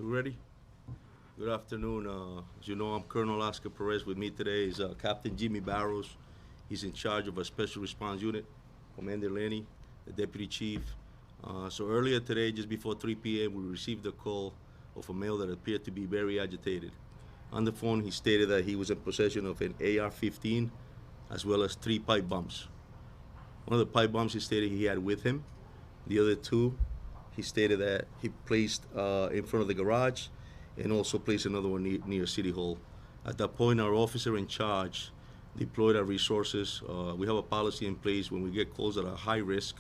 So we're ready? Good afternoon. As you know, I'm Colonel Oscar Perez. With me today is Captain Jimmy Barrows. He's in charge of a special response unit. Commander Lenny, the deputy chief. So earlier today, just before 3 p.m., we received a call of a male that appeared to be very agitated. On the phone, he stated that he was in possession of an AR-15 as well as 3 pipe bombs. One of the pipe bombs he stated he had with him. The other 2, he stated that he placed in front of the garage and also placed another one near City Hall. At that point, our officer in charge deployed our resources. We have a policy in place when we get calls that are high risk,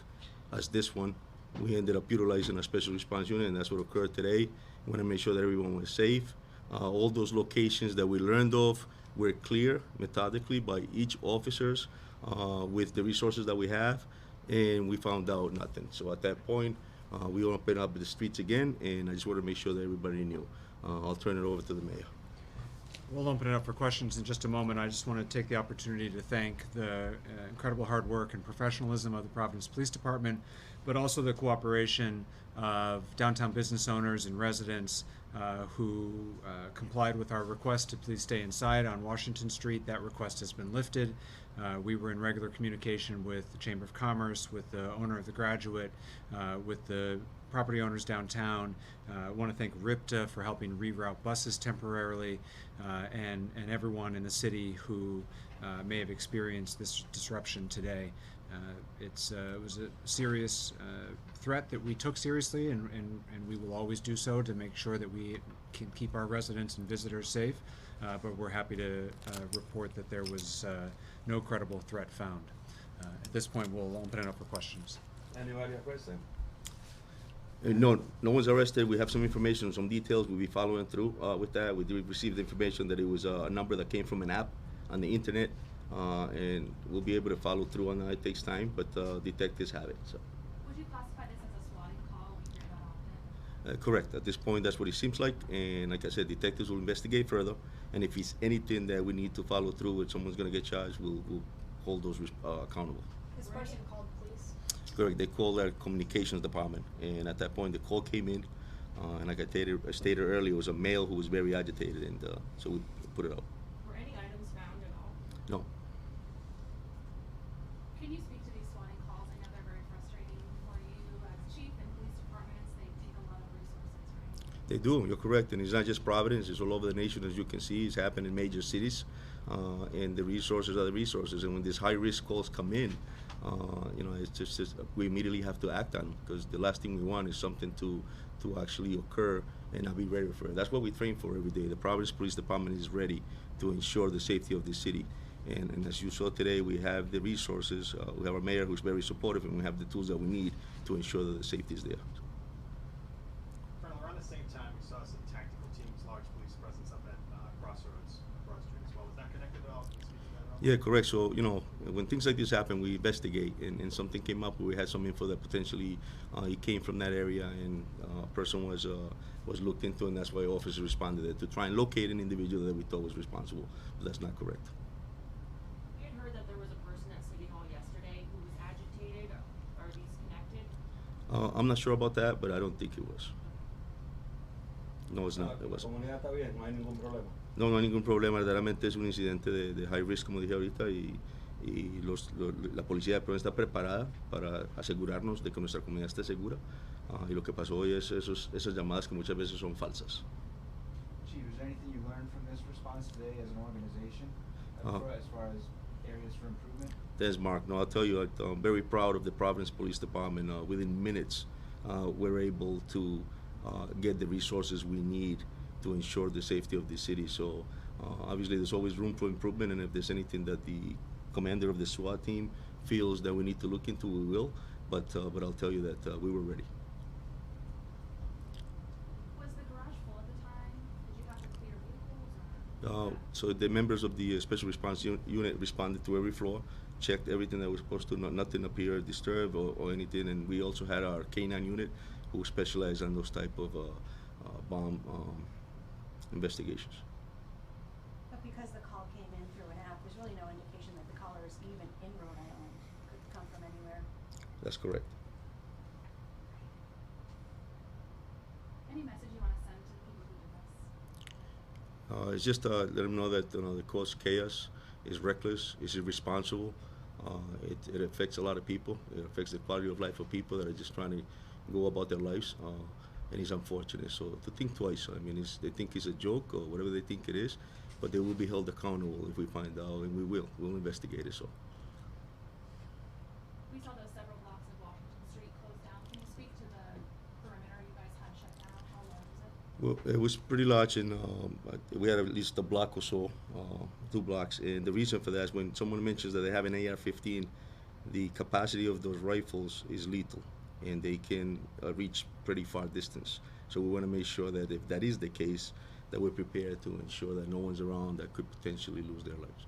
as this one. We ended up utilizing a special response unit, and that's what occurred today. We want to make sure that everyone was safe. All those locations that we learned of were clear methodically by each officers with the resources that we have, and we found out nothing. So at that point, we opened up the streets again, and I just want to make sure that everybody knew. I'll turn it over to the mayor. We'll open it up for questions in just a moment. I just want to take the opportunity to thank the incredible hard work and professionalism of the Providence Police Department, but also the cooperation of downtown business owners and residents who complied with our request to please stay inside on Washington Street. That request has been lifted. We were in regular communication with the Chamber of Commerce, with the owner of the Graduate, with the property owners downtown. I want to thank RIPTA for helping reroute buses temporarily, and everyone in the city who may have experienced this disruption today. It was a serious threat that we took seriously, and we will always do so to make sure that we can keep our residents and visitors safe. But we're happy to report that there was no credible threat found. At this point, we'll open it up for questions. Anybody have a question? No one's arrested. We have some information, some details. We'll be following through with that. We did receive the information that it was a number that came from an app on the internet, and we'll be able to follow through on that. It takes time, but detectives have it. So. Would you classify this as a swatting call? We hear that often. Correct. At this point, that's what it seems like, and like I said, detectives will investigate further, and if it's anything that we need to follow through with, someone's going to get charged, we'll hold those accountable. This person called police? Correct. They called our communications department, and at that point, the call came in, and like I stated earlier, it was a male who was very agitated, and so we put it up. Were any items found at all? No. Can you speak to these swatting calls? I know they're very frustrating for you as chief and police departments. They take a lot of resources, right? They do. You're correct, and it's not just Providence. It's all over the nation, as you can see. It's happened in major cities, and the resources are the resources. And when these high-risk calls come in, it's just we immediately have to act on, because the last thing we want is something to actually occur and not be ready for it. That's what we train for every day. The Providence Police Department is ready to ensure the safety of the city. And as you saw today, we have the resources. We have our mayor who's very supportive, and we have the tools that we need to ensure that the safety is there. Colonel, around the same time, we saw some tactical teams, large police presence up at Crossroads, Broad Street as well. Was that connected at all? Can you speak to that at all? Yeah, correct. So, when things like this happen, we investigate, and something came up where we had some info that potentially it came from that area, and a person was looked into, and that's why officers responded to try and locate an individual that we thought was responsible. But that's not correct. We had heard that there was a person at City Hall yesterday who was agitated. Are these connected? I'm not sure about that, but I don't think it was. No, it's not. It wasn't. La comunidad está bien, no hay ningún problema. No hay ningún problema. Verdaderamente es un incidente de high risk, como dije ahorita, y la policía de Providence está preparada para asegurarnos de que nuestra comunidad esté segura. Y lo que pasó hoy es esas llamadas que muchas veces son falsas. Chief, is there anything you learned from this response today as an organization as far as areas for improvement? Thanks, Mark. No, I'll tell you, I'm very proud of the Providence Police Department. Within minutes, we're able to get the resources we need to ensure the safety of the city. So obviously there's always room for improvement, and if there's anything that the commander of the SWAT team feels that we need to look into, we will. But I'll tell you that we were ready. Was the garage full at the time? Did you have to clear vehicles? Or? So the members of the special response unit responded to every floor, checked everything that was supposed to. Nothing appeared disturbed or anything. And we also had our K9 unit who specialized on those type of bomb investigations. But because the call came in through an app, there's really no indication that the caller is even in Rhode Island. Could come from anywhere. That's correct. Any message you want to send to the people It's just let them know that the cause chaos is reckless, is irresponsible. It affects a lot of people. It affects the quality of life of people that are just trying to go about their lives. And it's unfortunate. So to think twice. I mean, they think it's a joke or whatever they think it is, but they will be held accountable if we find out, and we will. We'll investigate it. So. We saw those several blocks of Washington Street closed down. Can you speak to the perimeter you guys had shut down? How large is it? Well, it was pretty large, and we had at least a block or so, 2 blocks. And the reason for that is when someone mentions that they have an AR-15, the capacity of those rifles is lethal, and they can reach pretty far distance. So we want to make sure that if that is the case, that we're prepared to ensure that no one's around that could potentially lose their lives.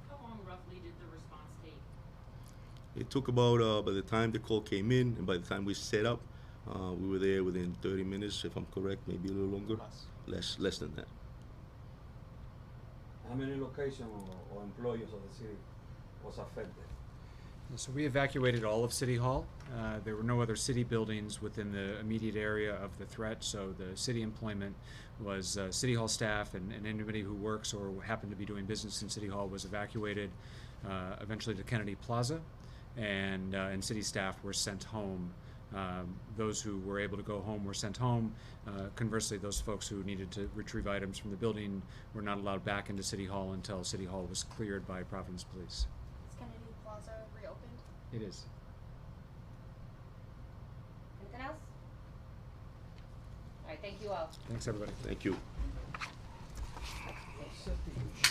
How long roughly did the response take? It took about, by the time the call came in and by the time we set up, we were there within 30 minutes, if I'm correct, maybe a little longer. Less than that. How many locations or employees of the city was affected? So we evacuated all of City Hall. There were no other city buildings within the immediate area of the threat, so the city employment was City Hall staff and anybody who works or happened to be doing business in City Hall was evacuated eventually to Kennedy Plaza, and city staff were sent home. Those who were able to go home were sent home. Conversely, those folks who needed to retrieve items from the building were not allowed back into City Hall until City Hall was cleared by Providence Police. Is Kennedy Plaza reopened? It is. Anything else? All right, thank you all. Thanks, everybody. Thank you. Safety.